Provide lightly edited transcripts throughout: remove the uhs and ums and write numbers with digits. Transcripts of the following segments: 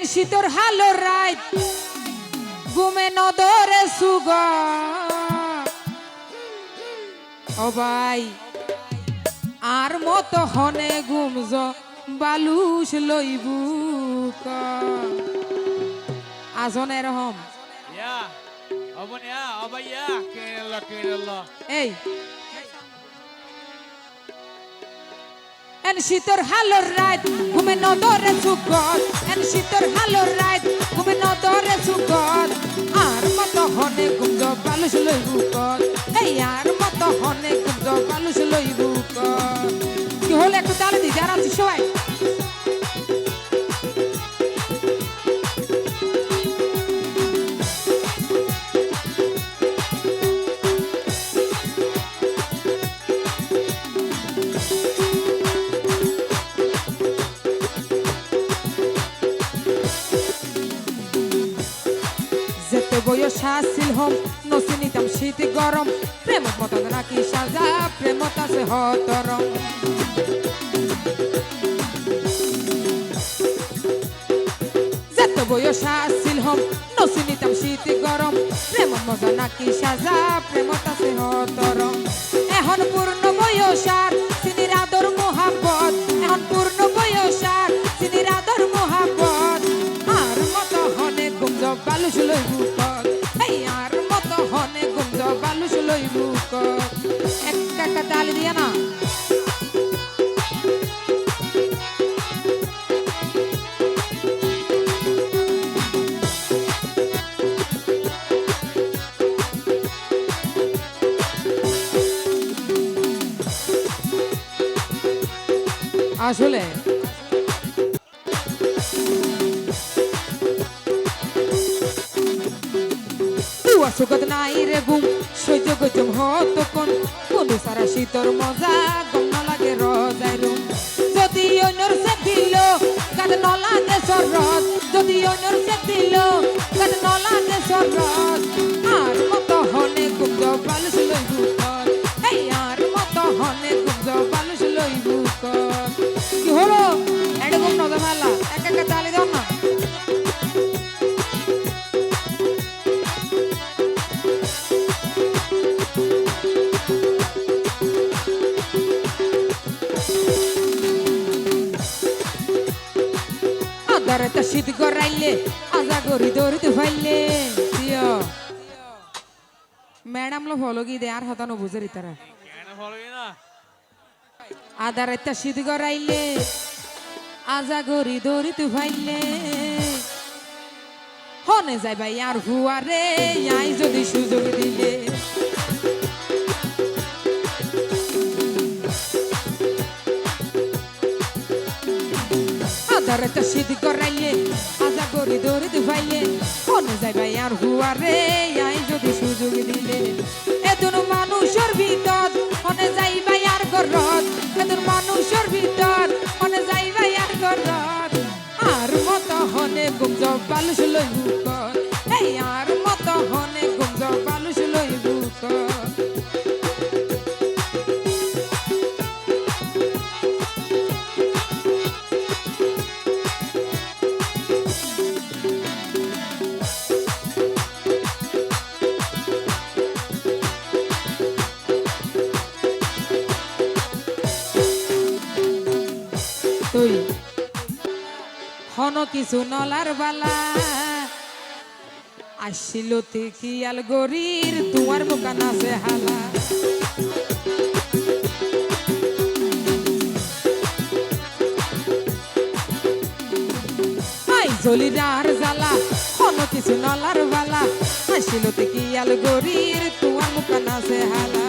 শীতর হালো রাত ঘুমে নদরে সুগ ও ভাই আর মতো হনে ঘুমজ বালুস লইবু আজনের হম এই এন শীতর হালোর রাত ঘুমে নদরে সুগত এন শীতর হালোর রাত ঘুমে নদরে সুগত আর মতো হনে ঘুমজ বালুস লইবু এই আর মতো হনে ঘুমজ বালুস লইবু কি হলো একটু তালে দি যারা আছি সবাই বয়স আসিল হম নসি নিতাম শীত গরম প্রেম মতো নাকি সাজা প্রেম আছে হতরম যেত বয়স আসিল হম নসি নিতাম শীত গরম প্রেম মজা নাকি সাজা প্রেম আছে হতরম এখন পূর্ণ বয়স আর চিনির আদর মোহাব্বত এখন পূর্ণ বয়স আর চিনির আদর মোহাব্বত আর মতো হনে গুমজ বালুস লইবু বালুস লইবু একটা তালি দিয়া না আসলে সুগত নাই রে ঘুম সহ্য গজম হত কোন কোন সারা শীতর মজা গম না লাগে রজাই রুম যদি অন্যর সে দিল গাদ ন লাগে সরদ যদি অন্যর সে দিল গাদ ন লাগে সরদ আর মতো হনে গুমজ বালুস লইবু এই আর মতো হনে গুমজ বালুস লইবু কি হলো এডে গুম নজা মালা একটা তালি দাও না আদারটা শীত গরাইলে আজা গরি দৌড়িতে ফাইলে দিও ম্যাডাম লো ফলো কি দে আর হতানো বুঝেরি তারা আদারটা শীত গরাইলে আজা গরি দৌড়িতে ফাইলে হনে যাই ভাই আর হুয়ারে আই যদি সুযোগ দিলে আদারটা শীত গরাইলে আজা গরি দৌড়িতে ফাইলে হনে যাই ভাই আর হুয়ারে আই যদি সুযোগ দিলে এদুন মানুষের ভিতর হনে যাই ভাই আর গরত এদুন মানুষের ভিতর হনে যাই ভাই আর গরত আর মতো হনে গুমজ বালুস লইবু এই আর মতো হনে গুমজ বালুস লইবু হন কিছু নলার বালা আসিল কিয়াল গরির তোমার মুখান আছে হালা আই জলিদার জ্বালা হন কিছু নলার বালা আসিল কিয়াল গরির তোমার মুখান আছে হালা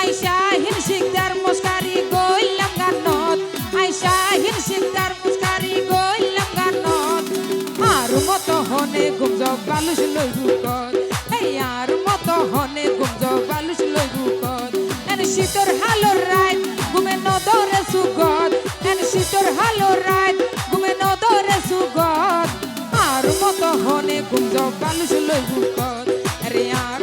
আইসা হিন শিকদার মুস্কারি গইলাম গানত আইসা হিন শিকদার মুস্কারি গইলাম গানত আর মতো হনে গুমজ বালুস লইবু এই আর মতো হনে গুমজ বালুস লইবু এন শীতর হালোর রাত ঘুমে নদরে সুগত এন শীতর হালোর রাত ঘুমে নদরে সুগত আর মতো হনে গুমজ বালুস লইবু আরে আর